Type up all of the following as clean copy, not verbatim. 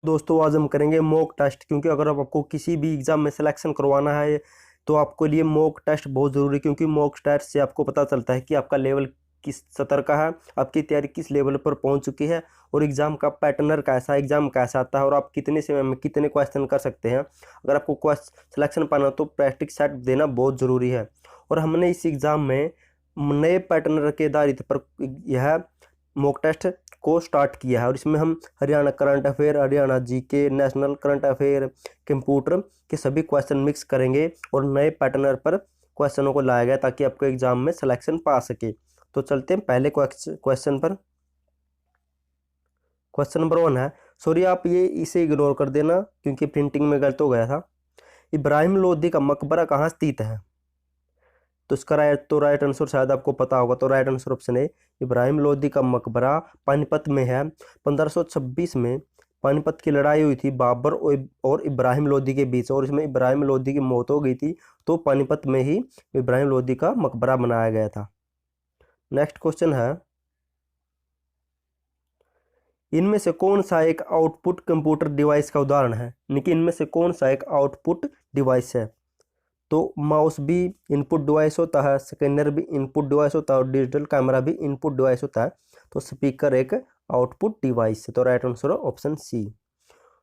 दोस्तों आज हम करेंगे मॉक टेस्ट, क्योंकि अगर आपको किसी भी एग्ज़ाम में सिलेक्शन करवाना है तो आपको लिए मॉक टेस्ट बहुत ज़रूरी है। क्योंकि मॉक टेस्ट से आपको पता चलता है कि आपका लेवल किस स्तर का है, आपकी तैयारी किस लेवल पर पहुंच चुकी है और एग्ज़ाम का पैटर्न कैसा है, एग्ज़ाम कैसा आता है और आप कितने समय में कितने क्वेश्चन कर सकते हैं। अगर आपको सिलेक्शन पाना हो तो प्रैक्टिस सेट देना बहुत ज़रूरी है। और हमने इस एग्ज़ाम में नए पैटर्न के आधारित पर यह मॉक टेस्ट को स्टार्ट किया है और इसमें हम Haryana current affair, Haryana GK, national current affair, computer के सभी क्वेश्चन मिक्स करेंगे और नए पैटर्न पर क्वेश्चनों को लाया गया ताकि आपको एग्जाम में सिलेक्शन पा सके। तो चलते हैं पहले क्वेश्चन पर। क्वेश्चन नंबर 1 है, सॉरी आप ये इसे इग्नोर कर देना क्योंकि प्रिंटिंग में गलत हो गया था। इब्राहिम लोदी का मकबरा कहाँ स्थित है? तो इसका राइट आंसर शायद आपको पता होगा। तो राइट आंसर ऑप्शन है इब्राहिम लोदी का मकबरा पानीपत में है। 1526 में पानीपत की लड़ाई हुई थी बाबर और इब्राहिम लोदी के बीच और इसमें इब्राहिम लोदी की मौत हो गई थी। तो पानीपत में ही इब्राहिम लोदी का मकबरा बनाया गया था। नेक्स्ट क्वेश्चन है, इनमें से कौन सा एक आउटपुट कंप्यूटर डिवाइस का उदाहरण है? यानी कि इनमें से कौन सा एक आउटपुट डिवाइस है? तो माउस भी इनपुट डिवाइस होता है, स्कैनर भी इनपुट डिवाइस होता है और डिजिटल कैमरा भी इनपुट डिवाइस होता है। तो स्पीकर एक आउटपुट डिवाइस है। तो राइट आंसर ऑप्शन सी।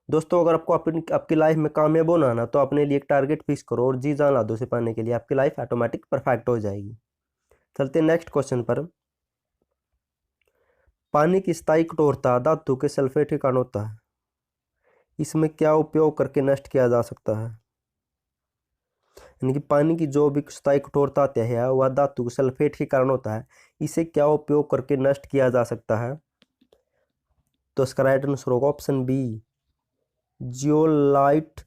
दोस्तों अगर आपको आपकी लाइफ में कामयाब होना है ना तो अपने लिए एक टारगेट फिक्स करो और जी जान ला दो उसे पाने के लिए, आपकी लाइफ ऑटोमेटिक परफेक्ट हो जाएगी। चलते हैं नेक्स्ट क्वेश्चन पर। पानी की स्थायी कठोरता धातु के सल्फेट के कारण होता है, इसमें क्या उपयोग करके नष्ट किया जा सकता है? यानी कि पानी की जो भी स्थायी कठोरता आती है वह धातु सल्फेट के कारण होता है, इसे क्या उपयोग करके नष्ट किया जा सकता है? तो इसका राइट आंसर होगा ऑप्शन बी, जियोलाइट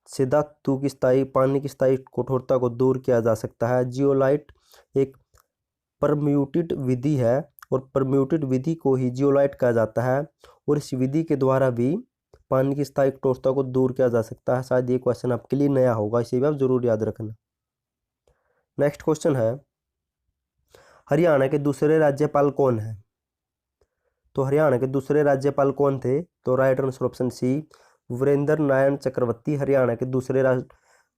से धातु की स्थायी पानी की स्थायी कठोरता को दूर किया जा सकता है। जियोलाइट एक परम्यूटेड विधि है और परम्यूटेड विधि को ही जियोलाइट कहा जाता है और इस विधि के द्वारा भी पानी की स्थायी कठोरता को दूर किया जा सकता है। शायद ये क्वेश्चन आपके लिए नया होगा, इसे भी आप जरूर याद रखना। नेक्स्ट क्वेश्चन है, हरियाणा के दूसरे राज्यपाल कौन है? तो हरियाणा के दूसरे राज्यपाल कौन थे? तो right answer option C, Virendra Narayan Chakravarti Haryana के दूसरे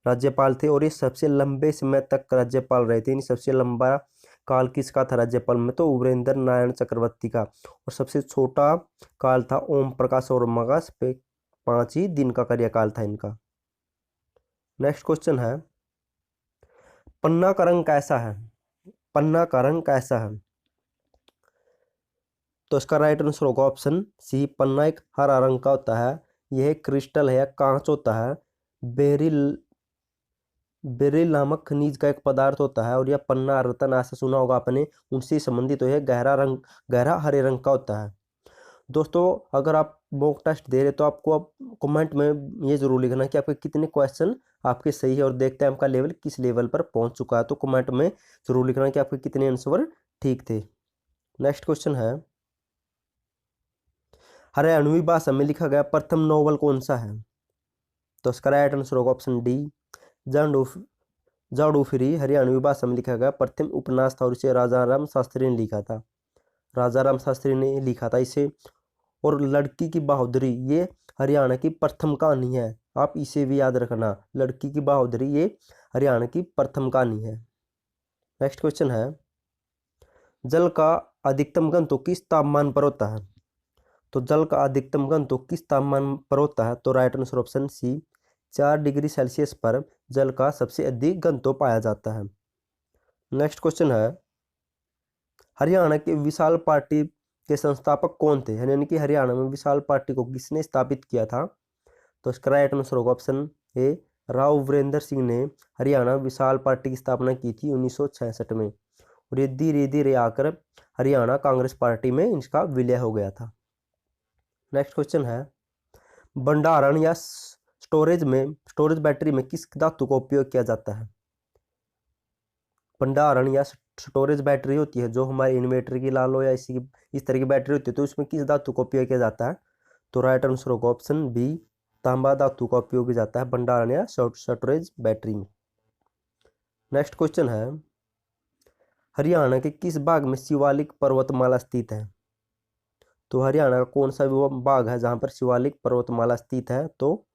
राज्यपाल थे और ये सबसे लंबे समय तक राज्यपाल रहे थे। सबसे लंबा काल किसका था राज्यपाल में? तो वीरेंद्र नारायण चक्रवर्ती का। और सबसे छोटा काल था ओम प्रकाश वर्मा का, 5 ही दिन का कार्यकाल था इनका। नेक्स्ट क्वेश्चन है, पन्ना का रंग कैसा है? पन्ना का रंग कैसा है? तो इसका राइट आंसर होगा ऑप्शन सी, पन्ना एक हरा रंग का होता है। यह क्रिस्टल है, कांच होता है। बेरिल बेरिल नामक खनिज का एक पदार्थ होता है और यह पन्ना रत्न ऐसा सुना होगा आपने, उनसे संबंधित तो यह गहरा हरे रंग का होता है। दोस्तों अगर आप मॉक टेस्ट दे रहे तो आपको आप कमेंट में ये जरूर लिखना कि आपके कितने क्वेश्चन आपके सही है और देखते हैं आपका लेवल किस लेवल पर पहुंच चुका है। तो कमेंट में जरूर लिखना कि आपके कितने आंसर ठीक थे। नेक्स्ट क्वेश्चन है, हरियाणवी भाषा में लिखा गया प्रथम नॉवल कौन सा है? तो इसका राइट आंसर होगा ऑप्शन डी, जाडू जाडू फ्री हरियाणवी भाषा में लिखा गया प्रथम उपन्यास था और इसे राजा राम शास्त्री ने लिखा था। राजा राम शास्त्री ने लिखा था इसे। और लड़की की बहादुरी ये हरियाणा की प्रथम कहानी है, आप इसे भी याद रखना। लड़की की बहादुरी ये हरियाणा की प्रथम कहानी है। नेक्स्ट क्वेश्चन है, जल का अधिकतम घनत्व किस तापमान पर होता है? तो जल का अधिकतम घनत्व किस तापमान पर होता है? तो right answer option C, 4 degree Celsius पर जल का सबसे अधिक घनत्व पाया जाता है। नेक्स्ट क्वेश्चन है, हरियाणा के विशाल पार्टी के संस्थापक कौन थे? यानी कि हरियाणा में विशाल पार्टी को किसने स्थापित किया था? तो इसका राइट आंसर होगा ऑप्शन ए, राव वीरेंद्र सिंह ने हरियाणा विशाल पार्टी की स्थापना की थी 1966 में और ये धीरे धीरे आकर हरियाणा कांग्रेस पार्टी में इसका विलय हो गया था। नेक्स्ट क्वेश्चन है, भंडारण या स्टोरेज बैटरी में किस धातु का उपयोग किया जाता है? भंडारण या स्टोरेज बैटरी होती है जो हमारे इन्वर्टर की ला लो या इस तरह की बैटरी होती है, तो उसमें किस धातु का उपयोग किया जाता है? तो राइट आंसर होगा ऑप्शन बी, तांबा धातु का उपयोग किया जाता है भंडारण या स्टोरेज बैटरी में। नेक्स्ट क्वेश्चन है, हरियाणा के किस भाग में शिवालिक पर्वतमाला स्थित है? तो हरियाणा का कौन सा भाग है जहाँ पर शिवालिक पर्वतमाला स्थित है? तो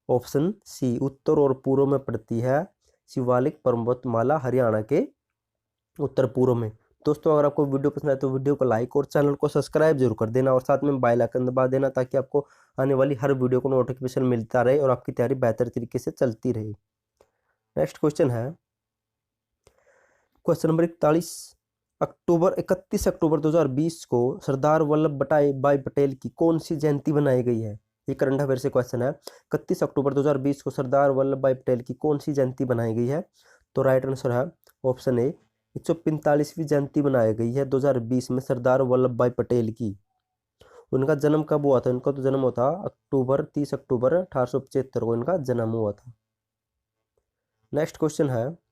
ऑप्शन सी, उत्तर और पूर्व में पड़ती है शिवालिक पर्वतमाला हरियाणा के उत्तर पूर्व में। दोस्तों अगर आपको वीडियो पसंद आए तो वीडियो को लाइक और चैनल को सब्सक्राइब जरूर कर देना और साथ में बेल आइकन दबा देना ताकि आपको आने वाली हर वीडियो को नोटिफिकेशन मिलता रहे और आपकी तैयारी बेहतर तरीके से चलती रहे। नेक्स्ट क्वेश्चन है क्वेश्चन नंबर 31 अक्टूबर 2020 को सरदार वल्लभ भाई पटेल की कौन सी जयंती बनाई गई है? ये करंट अफेयर से क्वेश्चन है। 31 अक्टूबर 2020 को सरदार वल्लभ भाई पटेल की कौन सी जयंती बनाई गई है? तो राइट आंसर है ऑप्शन ए, 145वीं जयंती बनाई गई है 2020 में सरदार वल्लभ भाई पटेल की। उनका जन्म कब हुआ था? उनका तो जन्म हुआ था 30 अक्टूबर 1875 को इनका जन्म हुआ था। नेक्स्ट क्वेश्चन है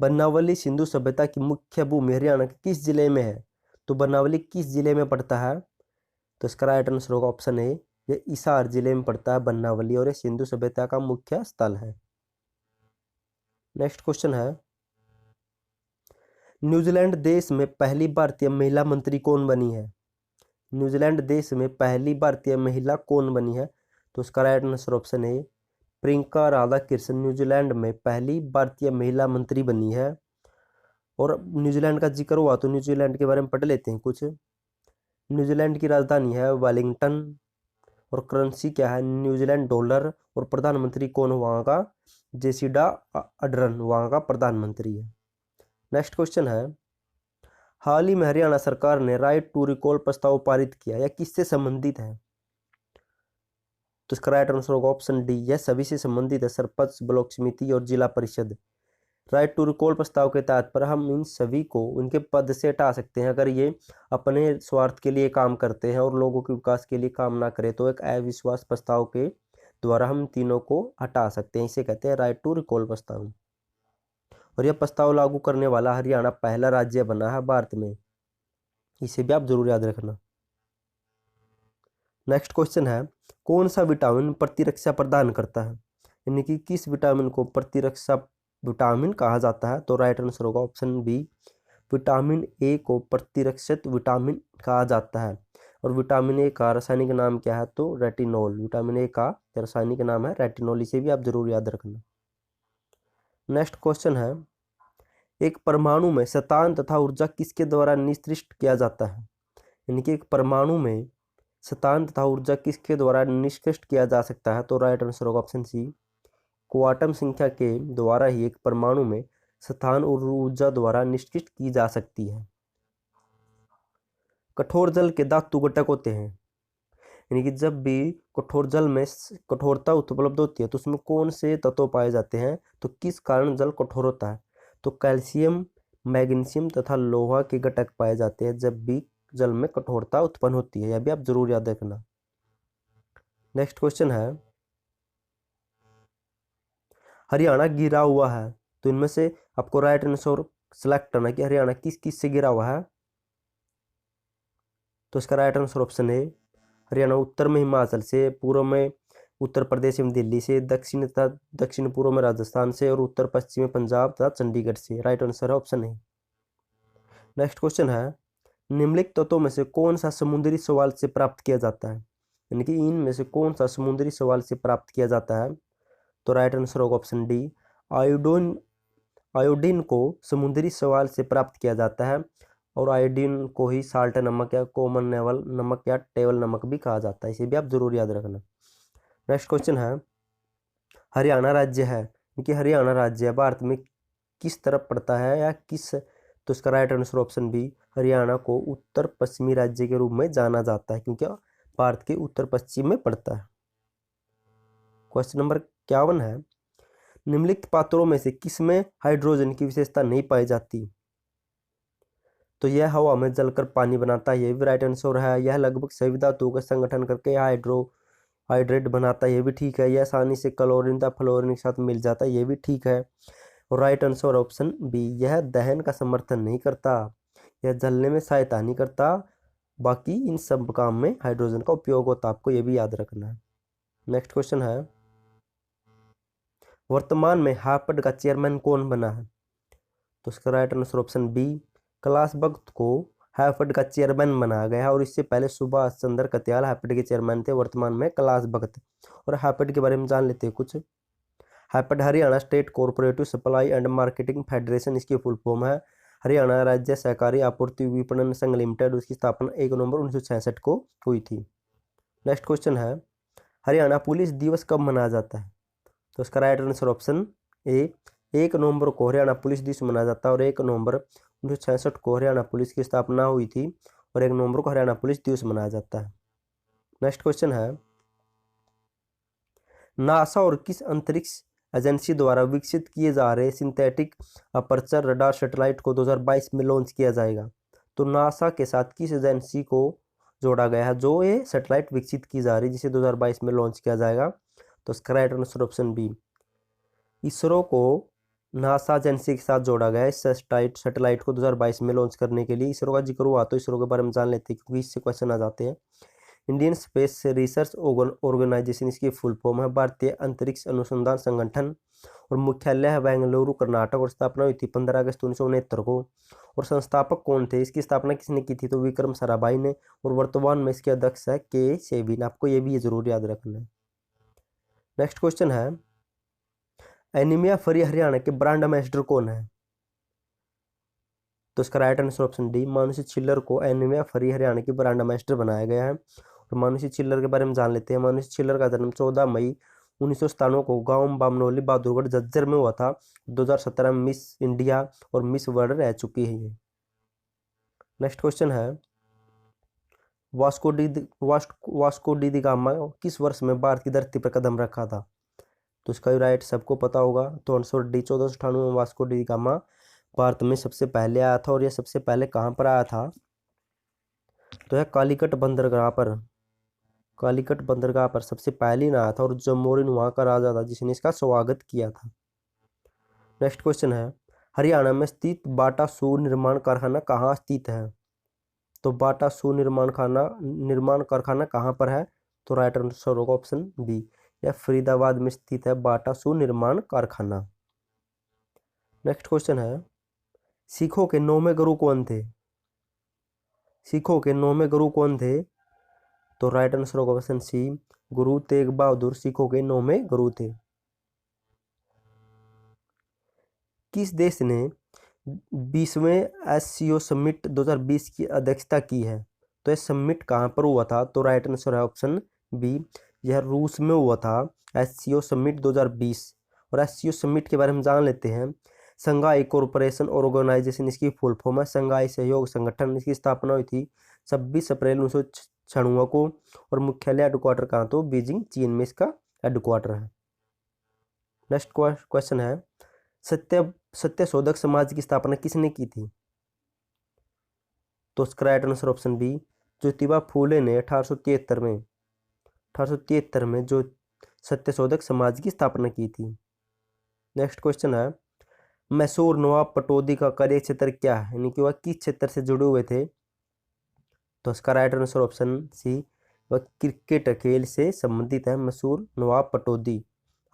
बनावली सिंधु सभ्यता की मुख्य भूमि हरियाणा के किस जिले में है? तो बनावली किस जिले में पड़ता है? तो इसका राइट आंसर होगा ऑप्शन ए, ये हिसार जिले में पड़ता है बनावली और ये सिंधु सभ्यता का मुख्य स्थल है। नेक्स्ट क्वेश्चन है न्यूजीलैंड देश में पहली भारतीय महिला मंत्री कौन बनी है? न्यूजीलैंड देश में पहली भारतीय महिला कौन बनी है? तो इसका राइट आंसर ऑप्शन ए, प्रियंका राधाकृष्णन न्यूजीलैंड में पहली भारतीय महिला मंत्री बनी है। और न्यूजीलैंड का जिक्र हुआ तो न्यूजीलैंड के बारे में पढ़ लेते हैं कुछ। न्यूजीलैंड की राजधानी है वेलिंगटन और करेंसी क्या है? New Zealand dollar. और प्रधानमंत्री कौन वहाँ का? जेसिडा अडर्न वहाँ का प्रधानमंत्री है। नेक्स्ट क्वेश्चन है हाल ही में हरियाणा सरकार ने राइट टू रिकॉल प्रस्ताव पारित किया, यह किससे संबंधित है? तो इसका राइट आंसर होगा ऑप्शन डी, यह सभी से संबंधित है, सरपंच, ब्लॉक समिति और जिला परिषद। राइट टू रिकॉल प्रस्ताव के तहत पर हम इन सभी को उनके पद से हटा सकते हैं अगर ये अपने स्वार्थ के लिए काम करते हैं और लोगों के विकास के लिए काम ना करें। तो एक अविश्वास प्रस्ताव के द्वारा हम तीनों को हटा सकते हैं, इसे कहते हैं राइट टू रिकॉल प्रस्ताव। और यह प्रस्ताव लागू करने वाला हरियाणा पहला राज्य बना है भारत में, इसे भी आप जरूर याद रखना। नेक्स्ट क्वेश्चन है कौन सा विटामिन प्रतिरक्षा प्रदान करता है? यानी कि किस विटामिन को प्रतिरक्षा विटामिन कहा जाता है? तो राइट आंसर होगा ऑप्शन बी, विटामिन ए को प्रतिरक्षित विटामिन कहा जाता है। और विटामिन ए का रासायनिक नाम क्या है? तो रेटिनॉल। विटामिन ए का रासायनिक नाम है रेटिनॉल, इसे भी आप जरूर याद रखना। नेक्स्ट क्वेश्चन है एक परमाणु में शतान तथा ऊर्जा किसके द्वारा निर्दिष्ट किया जाता है? यानी कि एक परमाणु में शतान तथा ऊर्जा किसके द्वारा निष्कर्ष किया जा सकता है? तो राइट आंसर होगा ऑप्शन सी, क्वांटम संख्या के द्वारा ही एक परमाणु में स्थान और ऊर्जा द्वारा निष्कर्ष की जा सकती है। कठोर जल के धातु घटक होते हैं, यानी कि जब भी कठोर जल में कठोरता उपलब्ध होती है तो उसमें कौन से तत्व पाए जाते हैं? तो किस कारण जल कठोर होता है? तो कैल्शियम, मैग्नीशियम तथा लोहा के घटक पाए जाते हैं जब भी जल में कठोरता उत्पन्न होती है, यह भी आप जरूर याद रखना। नेक्स्ट क्वेश्चन है हरियाणा घिरा हुआ है, तो इनमें से आपको राइट आंसर सेलेक्ट करना कि हरियाणा किस किस से घिरा हुआ है। तो इसका राइट आंसर ऑप्शन है हरियाणा उत्तर में हिमाचल से, पूर्व में उत्तर प्रदेश एवं दिल्ली से, दक्षिण तथा दक्षिण पूर्व में राजस्थान से और उत्तर पश्चिम में पंजाब तथा चंडीगढ़ से। राइट आंसर है ऑप्शन है। नेक्स्ट क्वेश्चन है निम्नलिखित तत्वों में से कौन सा समुद्री शैवाल से प्राप्त किया जाता है? यानी कि इनमें से कौन सा समुद्री शैवाल से प्राप्त किया जाता है? तो राइट आंसर होगा ऑप्शन डी, आयोडीन। आयोडीन को समुद्री शैवाल से प्राप्त किया जाता है और आयोडीन को ही साल्ट नमक या कॉमन नेवल नमक या टेबल नमक भी कहा जाता है, इसे भी आप जरूर याद रखना। नेक्स्ट क्वेश्चन है हरियाणा राज्य है, क्योंकि हरियाणा राज्य भारत में किस तरफ पड़ता है या किस? तो इसका right answer option B, Haryana को उत्तर पश्चिमी राज्य के रूप में जाना जाता है क्योंकि भारत के उत्तर पश्चिम में पड़ता है। क्वेश्चन नंबर 51 है निम्नलिखित पात्रों में से किसमें हाइड्रोजन की विशेषता नहीं पाई जाती? तो यह हवा में जलकर पानी बनाता है, यह भी राइट आंसर है। यह लगभग सभी धातुओं का संगठन करके हाइड्रेट बनाता है, यह भी ठीक है। यह आसानी से क्लोरीन तथा फ्लोरीन के साथ मिल जाता है, यह भी ठीक है। और राइट आंसर ऑप्शन बी, यह दहन का समर्थन नहीं करता, यह जलने में सहायता नहीं करता, बाकी इन सब काम में हाइड्रोजन का उपयोग होता है, आपको यह भी याद रखना है। नेक्स्ट क्वेश्चन है वर्तमान में हार्वर्ड का चेयरमैन कौन बना है? तो इसका right answer option B, Kailash Bhagat को हैफेड का चेयरमैन बनाया गया है और इससे पहले सुभाष चंद्र कत्याल हैफेड के चेयरमैन थे, वर्तमान में कैलाश भगत। और हैफेड के बारे में जान लेते हैं कुछ। HAFED Haryana state cooperative supply and marketing federation इसकी फुल फॉर्म है। हरियाणा राज्य सहकारी आपूर्ति विपणन संघ लिमिटेड, उसकी स्थापना 1 नवंबर 1966 को हुई थी। नेक्स्ट क्वेश्चन है, हरियाणा पुलिस दिवस कब मनाया जाता है? तो इसका राइट आंसर ऑप्शन ए, 1 नवंबर को हरियाणा पुलिस दिवस मनाया जाता है और 1 नवंबर 1966 को हरियाणा पुलिस की स्थापना हुई थी और 1 नवंबर को हरियाणा पुलिस दिवस मनाया जाता है। नेक्स्ट क्वेश्चन है, नासा और किस अंतरिक्ष एजेंसी द्वारा विकसित किए जा रहे सिंथेटिक अपर्चर रडार सैटेलाइट को 2022 में लॉन्च किया जाएगा? तो नासा के साथ किस एजेंसी को जोड़ा गया है जो ये सैटेलाइट विकसित की जा रही है जिसे 2022 में लॉन्च किया जाएगा? तो इसका right answer option B, ISRO को नासा एजेंसी के साथ जोड़ा गया है इस सैटेलाइट को 2022 में लॉन्च करने के लिए। इसरो का जिक्र हुआ तो इसरो के बारे में जान लेते हैं क्योंकि इससे क्वेश्चन आ जाते हैं। इंडियन स्पेस रिसर्च ऑर्गेनाइजेशन इसकी फुल फॉर्म है, भारतीय अंतरिक्ष अनुसंधान संगठन, और मुख्यालय है बेंगलुरु कर्नाटक, और स्थापना हुई थी 15 अगस्त 1969 को। और संस्थापक कौन थे? इसकी स्थापना किसने की थी? तो विक्रम साराभाई ने, और वर्तमान में इसके अध्यक्ष है के सेविन। आपको ये भी जरूर याद रखना है। नेक्स्ट क्वेश्चन है, एनीमिया फ्री हरियाणा के ब्रांड एम्बेसडर कौन है? तो इसका right answer option D, Manushi Chhillar को एनीमिया फ्री हरियाणा की ब्रांड एम्बेसडर बनाया गया है। और मानुषी छिल्लर के बारे में जान लेते हैं। मानुषी छिल्लर का जन्म 14 मई 1997 को गांव बामनोली बहादुरगढ़ झज्जर में हुआ था। 2017 में मिस इंडिया और मिस वर्ल्ड रह चुकी है ये। नेक्स्ट क्वेश्चन है, वास्को डी गामा किस वर्ष में भारत की धरती पर कदम रखा था? तो इसका भी राइट सबको पता होगा। तो आंसर डी, 1498 में वास्को डी गामा भारत में सबसे पहले आया था। और यह सबसे पहले कहाँ पर आया था? तो यह कालीकट बंदरगाह पर, कालीकट बंदरगाह पर सबसे पहले ना आया था और जमोरिन वहाँ का राजा था जिसने इसका स्वागत किया था। नेक्स्ट क्वेश्चन है, हरियाणा में स्थित बाटा शू निर्माण कारखाना कहाँ स्थित है? तो बाटा शू निर्माण कारखाना कहाँ पर है? तो राइट आंसर होगा ऑप्शन बी, यह फरीदाबाद में स्थित है बाटा शू निर्माण कारखाना। नेक्स्ट क्वेश्चन है, सिखों के 9वें गुरु कौन थे? सिखों के 9वें गुरु कौन थे? तो राइट आंसर होगा ऑप्शन सी, गुरु तेग बहादुर सिखों के 9वें गुरु थे। किस देश ने 20वें SCO समिट 2020 की अध्यक्षता की है? तो यह समिट कहाँ पर हुआ था? तो राइट आंसर है ऑप्शन बी, यह रूस में हुआ था SCO समिट 2020। और SCO समिट के बारे में जान लेते हैं। संघाई कोऑपरेशन ऑर्गेनाइजेशन इसकी फुल फॉर्म है, संघाई सहयोग संगठन। इसकी स्थापना हुई थी 26 अप्रैल 1996 को और मुख्यालय हेडक्वार्टर कहाँ? तो बीजिंग, चीन में इसका हेडक्वार्टर है। नेक्स्ट क्वेश्चन है, सत्य शोधक समाज की स्थापना किसने की थी? तो इसका right answer option B, Jyotiba Phule ने 1873 में जो सत्य शोधक समाज की स्थापना की थी। नेक्स्ट क्वेश्चन है, मैसूर नवाब पटौदी का कार्य क्षेत्र क्या है, यानी कि वह किस क्षेत्र से जुड़े हुए थे? तो इसका राइट आंसर ऑप्शन सी, वह क्रिकेट खेल से संबंधित है मैसूर नवाब पटौदी।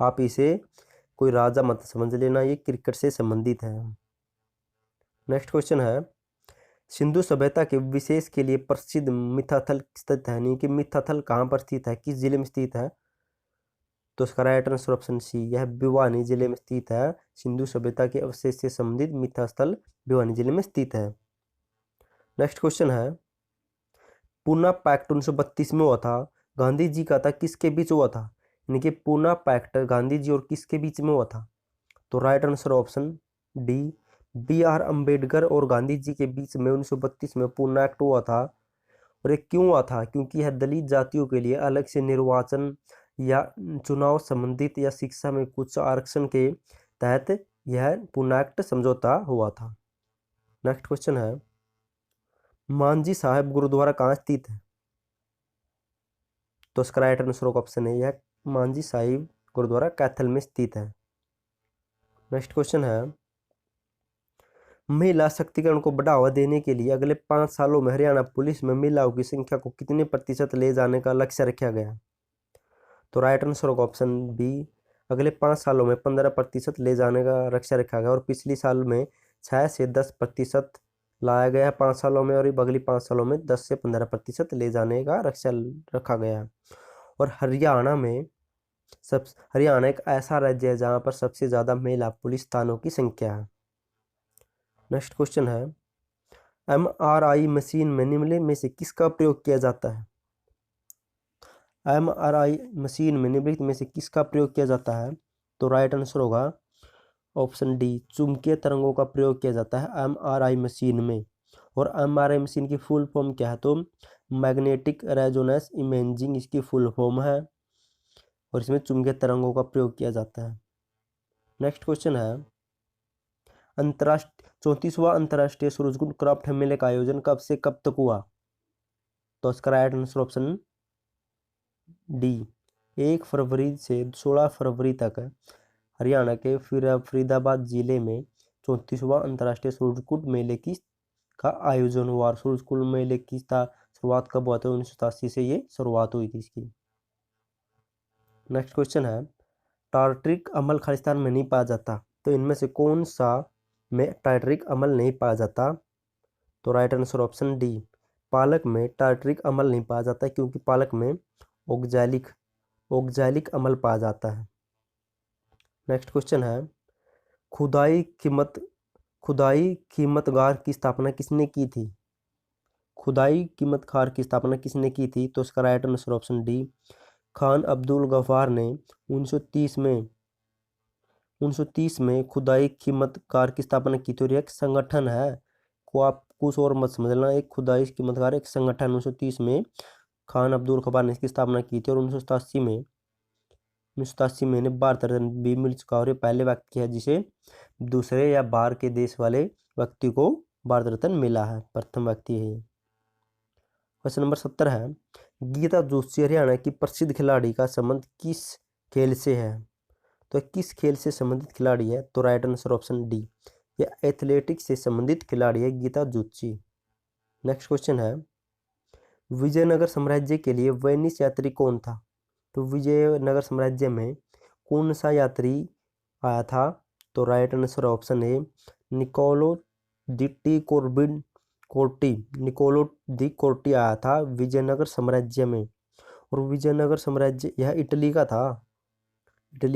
आप इसे कोई राजा मत समझ लेना, ये क्रिकेट से संबंधित है। नेक्स्ट क्वेश्चन है, सिंधु सभ्यता के विशेष के लिए प्रसिद्ध मिथाथल स्थित है, यानी कि मिथाथल कहाँ पर स्थित है, किस जिले में स्थित है? तो इसका राइट आंसर ऑप्शन सी, यह भिवानी जिले में स्थित है। सिंधु सभ्यता के अवशेष से संबंधित मिथास्थल भिवानी जिले में स्थित है। नेक्स्ट क्वेश्चन है, पूना पैक्ट 1932 में हुआ था, गांधी जी का था, किसके बीच हुआ था? यानी कि पूना पैक्ट गांधी जी और किसके बीच में हुआ था? तो right answer option D, BR Ambedkar और गांधी जी के बीच में 1932 में पूना एक्ट हुआ था। और ये क्यों हुआ था? क्योंकि यह दलित जातियों के लिए अलग से निर्वाचन या चुनाव संबंधित या शिक्षा में कुछ आरक्षण के तहत यह पूना एक्ट समझौता हुआ था। नेक्स्ट क्वेश्चन है, मांझी साहिब गुरुद्वारा कहाँ स्थित है? तो इसका राइट आंसर होगा ऑप्शन है, यह मांझी साहिब गुरुद्वारा कैथल में स्थित है। नेक्स्ट क्वेश्चन है, महिला शक्तिकरण को बढ़ावा देने के लिए अगले 5 सालों में हरियाणा पुलिस में महिलाओं की संख्या को कितने प्रतिशत ले जाने का लक्ष्य रखा गया? तो राइट आंसर होगा ऑप्शन बी, अगले 5 सालों में 15% ले जाने का लक्ष्य रखा गया और पिछले साल में 6 से 10% लाया गया है 5 सालों में, और ये अगली 5 सालों में 10 से 15% ले जाने का लक्ष्य रखा गया है। और हरियाणा एक ऐसा राज्य है जहाँ पर सबसे ज़्यादा महिला पुलिस थानों की संख्या है। नेक्स्ट क्वेश्चन है, MRI मशीन में निम्नलिखित में से किसका प्रयोग किया जाता है? MRI मशीन में निम्नलिखित में से किसका प्रयोग किया जाता है? तो राइट आंसर होगा ऑप्शन डी, चुंबकीय तरंगों का प्रयोग किया जाता है MRI मशीन में। और MRI मशीन की फुल फॉर्म क्या है? तो मैग्नेटिक रेजोनेंस इमेजिंग इसकी फुल फॉर्म है, और इसमें चुंबकीय तरंगों का प्रयोग किया जाता है। नेक्स्ट क्वेश्चन है, 34वां अंतर्राष्ट्रीय सूरजकुंड क्राफ्ट मेले का आयोजन कब से कब तक हुआ? तो इसका राइट आंसर ऑप्शन डी, 1 फरवरी से 16 फरवरी तक हरियाणा के फरीदाबाद जिले में 34वां अंतर्राष्ट्रीय सूरजकुंड मेले का आयोजन हुआ। और सूरजकुंड मेले की शुरुआत कब हुआ था? 1987 से ये शुरुआत हुई थी इसकी। नेक्स्ट क्वेश्चन है, टार्ट्रिक अम्ल खालिस्तान में नहीं पाया जाता, तो इनमें से कौन सा में टार्ट्रिक अम्ल नहीं पाया जाता? तो राइट आंसर ऑप्शन डी, पालक में टार्ट्रिक अम्ल नहीं पाया जाता, क्योंकि पालक में ओक्जैलिक अम्ल पाया जाता है। नेक्स्ट क्वेश्चन है, खुदाई कीमतगार की स्थापना किसने की थी? खुदाई कीमतगार की स्थापना किसने की थी? तो इसका right answer option D, Khan Abdul Ghaffar ने 1930 में खुदाई कीमतगार की स्थापना की थी। और एक संगठन है, को आप कुछ और मत समझना, एक खुदाई कीमतगार एक संगठन 1930 में खान अब्दुल गफ्फार ने इसकी स्थापना की थी। और 1987 में इन्हें भारत रत्न भी मिल चुका, और ये पहले व्यक्ति है जिसे दूसरे या बाहर के देश वाले व्यक्ति को भारत रत्न मिला है, प्रथम व्यक्ति है ये। क्वेश्चन नंबर 70 है, गीता जोशी हरियाणा की प्रसिद्ध खिलाड़ी का संबंध किस खेल से है? तो किस खेल से संबंधित खिलाड़ी है? तो राइट आंसर ऑप्शन डी, ये एथलेटिक्स से संबंधित खिलाड़ी है गीता जोशी। नेक्स्ट क्वेश्चन है, विजयनगर साम्राज्य के लिए वेनिस यात्री कौन था? तो विजयनगर साम्राज्य में कौन सा यात्री आया था? तो right answer option A, Niccolo de Conti आया था विजयनगर साम्राज्य में। और विजयनगर साम्राज्य यह इटली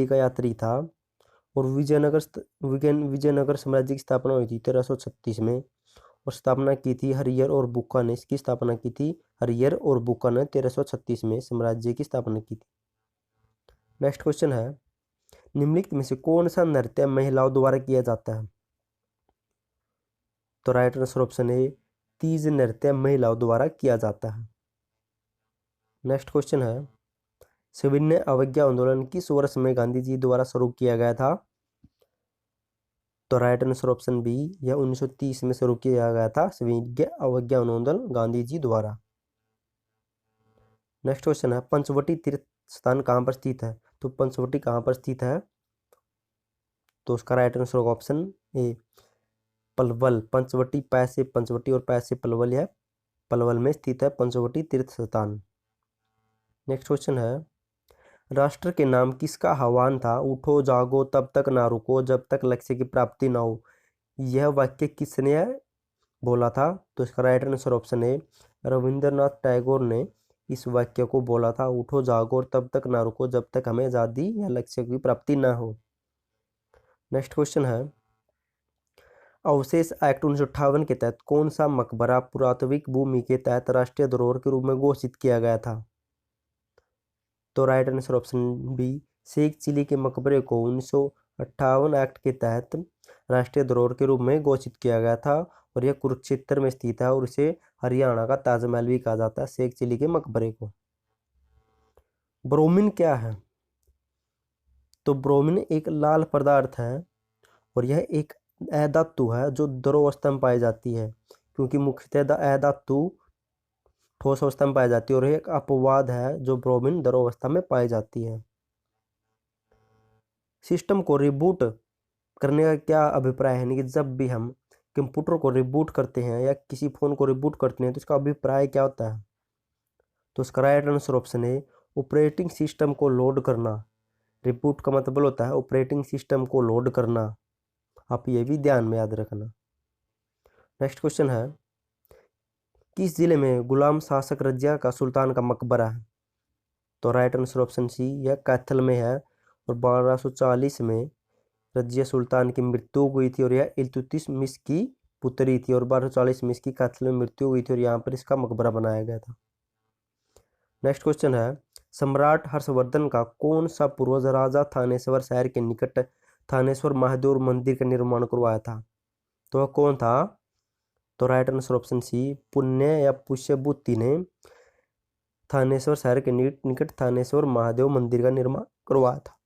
का यात्री था। और विजयनगर साम्राज्य की स्थापना हुई थी 1336 में, और स्थापना की थी हरियर और बुक्का ने। इसकी स्थापना की थी हरियर और बुक्का ने 1336 में साम्राज्य की स्थापना की थी। नेक्स्ट क्वेश्चन है, निम्नलिखित में से कौन सा नृत्य महिलाओं द्वारा किया जाता है? तो राइट आंसर ऑप्शन ए, तीज नृत्य महिलाओं द्वारा किया जाता है। नेक्स्ट क्वेश्चन है, सविनय अवज्ञा आंदोलन किस वर्ष में गांधी जी द्वारा शुरू किया गया था? तो राइट आंसर ऑप्शन बी, यह 1930 में शुरू किया गया था सविनय अवज्ञा आंदोलन गांधी जी द्वारा। नेक्स्ट क्वेश्चन है, पंचवटी तीर्थ स्थान कहाँ पर स्थित है? तो पंचवटी कहाँ पर स्थित है? तो उसका राइट आंसर होगा ऑप्शन ए, पलवल। पंचवटी पैसे पंचवटी और पैसे पलवल है, पलवल में स्थित है पंचवटी तीर्थ स्थान। नेक्स्ट क्वेश्चन है, राष्ट्र के नाम किसका आह्वान था? उठो जागो तब तक ना रुको जब तक लक्ष्य की प्राप्ति ना हो। यह वाक्य किसने बोला था? तो इसका राइट आंसर ऑप्शन ए, रविंद्रनाथ टैगोर ने इस वाक्य को बोला था, उठो जागो तब तक ना रुको जब तक हमें आज़ादी या लक्ष्य की प्राप्ति ना हो। नेक्स्ट क्वेश्चन है, अवशेष एक्ट 1958 के तहत कौन सा मकबरा पुरातात्विक भूमि के तहत राष्ट्रीय धरोहर के रूप में घोषित किया गया था? तो right answer option B, Sheikh Chilli के मकबरे को 1958 एक्ट के तहत राष्ट्रीय धरोहर के रूप में घोषित किया गया था। और यह कुरुक्षेत्र में स्थित है, और इसे हरियाणा का ताजमहल भी कहा जाता है शेख चिली के मकबरे को। ब्रोमीन क्या है? तो ब्रोमीन एक लाल पदार्थ है, और यह एक अधातु है जो द्रवावस्था में पाई जाती है, क्योंकि मुख्यतः अधातु ठोस अवस्था में पाई जाती है। और एक अपवाद है जो ब्रोमीन द्रवावस्था में पाई जाती है। सिस्टम को रिबूट करने का क्या अभिप्राय है? यानी कि जब भी हम कंप्यूटर को रिबूट करते हैं या किसी फ़ोन को रिबूट करते हैं तो इसका अभिप्राय क्या होता है? तो इसका राइट आंसर ऑप्शन है, ऑपरेटिंग सिस्टम को लोड करना। रिबूट का मतलब होता है ऑपरेटिंग सिस्टम को लोड करना। आप ये भी ध्यान में याद रखना। नेक्स्ट क्वेश्चन है, किस जिले में गुलाम शासक रजिया का सुल्तान का मकबरा है? तो राइट आंसर ऑप्शन सी, यह कैथल में है और 1240 में रजिया सुल्तान की मृत्यु हुई थी और यह इल्तुतमिश की पुत्री थी और 1240 में इसकी कैथल में मृत्यु हुई थी और यहाँ पर इसका मकबरा बनाया गया था। नेक्स्ट क्वेश्चन है, सम्राट हर्षवर्धन का कौन सा पूर्वज राजा थानेश्वर शहर के निकट थानेश्वर महादेव मंदिर का निर्माण करवाया था? तो वह कौन था? तो राइट आंसर ऑप्शन सी, पुण्य या पुष्यभूति ने थानेश्वर शहर के निकट थानेश्वर महादेव मंदिर का निर्माण करवाया था।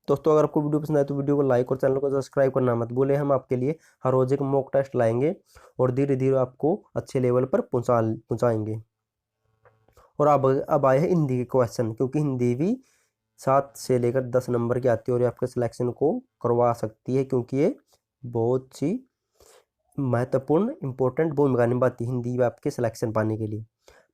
दोस्तों अगर आपको वीडियो पसंद आए तो वीडियो को लाइक और चैनल को सब्सक्राइब करना मत भूलें। हम आपके लिए हर रोज एक मॉक टेस्ट लाएंगे और धीरे धीरे आपको अच्छे लेवल पर पहुंचाएंगे। और अब आए हैं हिंदी के क्वेश्चन, क्योंकि हिंदी भी 7 से लेकर 10 नंबर की आती है और ये आपके सिलेक्शन को करवा सकती है, क्योंकि ये बहुत सी महत्वपूर्ण इंपॉर्टेंट भूमिका निभाती है हिंदी में आपके सिलेक्शन पाने के लिए।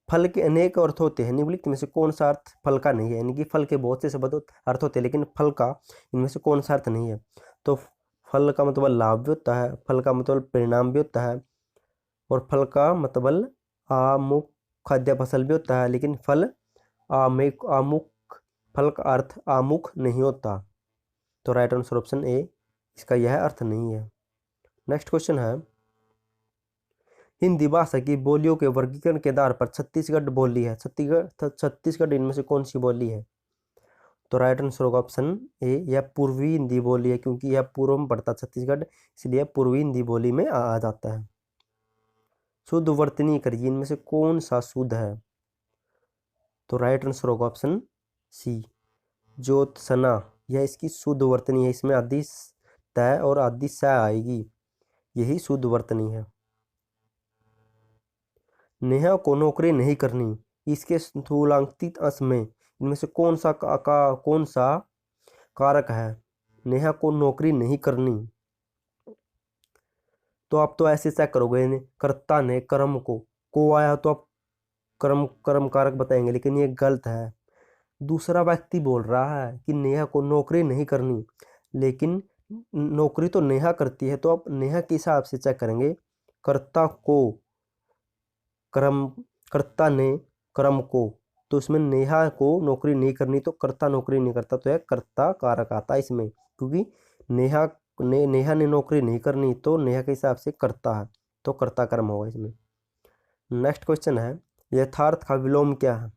फल के अनेक अर्थ होते हैं, निम्नलिखित में से कौन सा अर्थ फल का नहीं है? यानी कि फल के बहुत से शब्द अर्थ होते हैं लेकिन फल का इनमें से कौन सा अर्थ नहीं है? तो फल का मतलब लाभ भी होता है, फल का मतलब परिणाम भी होता है और फल का मतलब आमुख खाद्य फसल भी होता है, लेकिन फल आमुख फल का अर्थ आमुख नहीं होता। तो राइट आंसर ऑप्शन ए, इसका यह अर्थ नहीं है। नेक्स्ट क्वेश्चन है, हिंदी भाषा की बोलियों के वर्गीकरण के आधार पर छत्तीसगढ़ बोली है। छत्तीसगढ़ इनमें से कौन सी बोली है? तो राइट आंसर होगा ऑप्शन ए, यह पूर्वी हिंदी बोली है, क्योंकि यह पूर्व में पड़ता छत्तीसगढ़, इसलिए पूर्वी हिंदी बोली में आ जाता है। शुद्ध वर्तनी करिए, इनमें से कौन सा शुद्ध है? तो राइट आंसर होगा ऑप्शन सी, ज्योत्सना, यह इसकी शुद्ध वर्तनी है। इसमें आदि तय और आदि स आएगी, यही शुद्ध वर्तनी है। नेहा को नौकरी नहीं करनी, इसके स्थूलांकित अंश में इनमें से कौन सा कारक है? नेहा को नौकरी नहीं करनी, तो आप तो ऐसे चेक करोगे, कर्ता ने कर्म को आया तो आप कर्म कारक बताएंगे, लेकिन ये गलत है। दूसरा व्यक्ति बोल रहा है कि नेहा को नौकरी नहीं करनी, लेकिन नौकरी तो नेहा करती है, तो आप नेहा के हिसाब से चेक करेंगे। कर्ता ने कर्म को, तो इसमें नेहा को नौकरी नहीं करनी, तो कर्ता नौकरी नहीं करता, तो यह कर्ता कारक आता है इसमें, क्योंकि नेहा ने नौकरी नहीं करनी, तो नेहा के हिसाब से करता है, तो कर्ता कर्म होगा इसमें। नेक्स्ट क्वेश्चन है, यथार्थ का विलोम क्या है?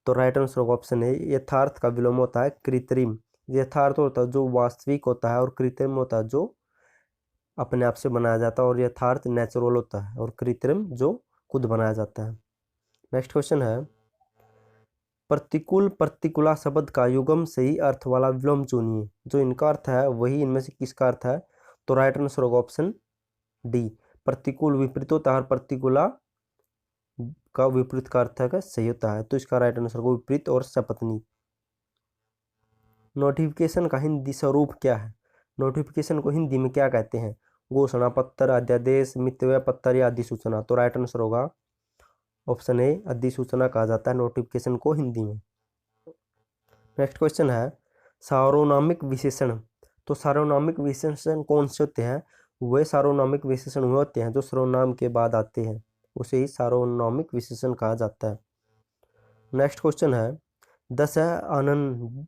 तो राइट आंसर होगा ऑप्शन है, यथार्थ का विलोम होता है कृत्रिम। यथार्थ होता है जो वास्तविक होता है और कृत्रिम होता है जो अपने आप से बनाया जाता है, और यथार्थ नेचुरल होता है और कृत्रिम जो खुद बनाया जाता है। नेक्स्ट क्वेश्चन है, प्रतिकूल प्रतिकूला शब्द का युगम सही अर्थ वाला विलोम चुनिए। जो इनका अर्थ है वही इनमें से किसका अर्थ है? तो राइट आंसर होगा ऑप्शन डी, प्रतिकूल विपरीत होता है और प्रतिकूला का विपरीत का अर्थ है सही होता है, तो इसका राइट आंसर होगा विपरीत और सपत्नी। नोटिफिकेशन का हिंदी स्वरूप क्या है? नोटिफिकेशन को हिंदी में क्या कहते हैं? घोषणा पत्र, अध्यादेश, मितव्यय पत्र या अधिसूचना। तो राइट आंसर होगा ऑप्शन ए, अधिसूचना कहा जाता है नोटिफिकेशन को हिंदी में। नेक्स्ट क्वेश्चन है, सार्वनामिक विशेषण। तो सार्वनामिक विशेषण कौन से होते हैं? वे सार्वनामिक विशेषण हुए होते हैं जो सर्वनाम के बाद आते हैं, उसे ही सार्वनामिक विशेषण कहा जाता है। नेक्स्ट क्वेश्चन है, 10 है आनंद,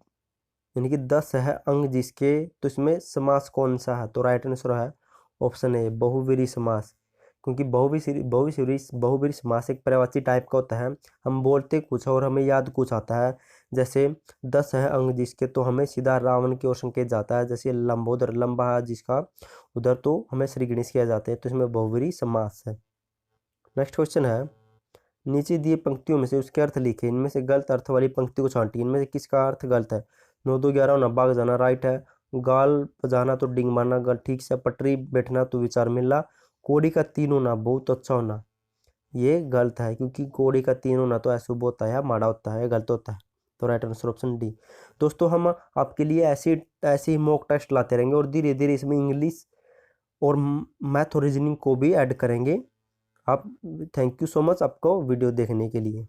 यानी कि 10 है अंग जिसके, तो इसमें समास कौन सा है? तो राइट आंसर है ऑप्शन ए, बहुव्रीहि समास, क्योंकि बहुव्रीहि समास एक पर्यायवाची टाइप का होता है। हम बोलते कुछ और हमें याद कुछ आता है, जैसे 10 है अंग जिसके, तो हमें सीधा रावण की ओर संकेत जाता है। जैसे लंबोदर, लंबा है जिसका, उधर तो हमें श्री गणेश किया जाते हैं, तो इसमें बहुव्रीहि समास है। नेक्स्ट क्वेश्चन है, नीचे दिए पंक्तियों में से उसके अर्थ लिखे, इनमें से गलत अर्थ वाली पंक्ति को छांटिए। इनमें से किसका अर्थ गलत है? 9 2 11 होना, बाग जाना राइट है। गाल बजाना तो डिंग मारना गलत, ठीक से। पटरी बैठना तो विचार मिलना। कोड़ी का 3 होना बहुत अच्छा होना, ये गलत है, क्योंकि कोड़ी का 3 होना तो अशुभ होता है, माड़ा होता है, गलत होता है। तो राइट आंसर ऑप्शन डी। दोस्तों हम आपके लिए ऐसे ही मॉक टेस्ट लाते रहेंगे और धीरे धीरे इसमें इंग्लिश और मैथ और रीजनिंग को भी ऐड करेंगे। आप थैंक यू सो मच आपको वीडियो देखने के लिए।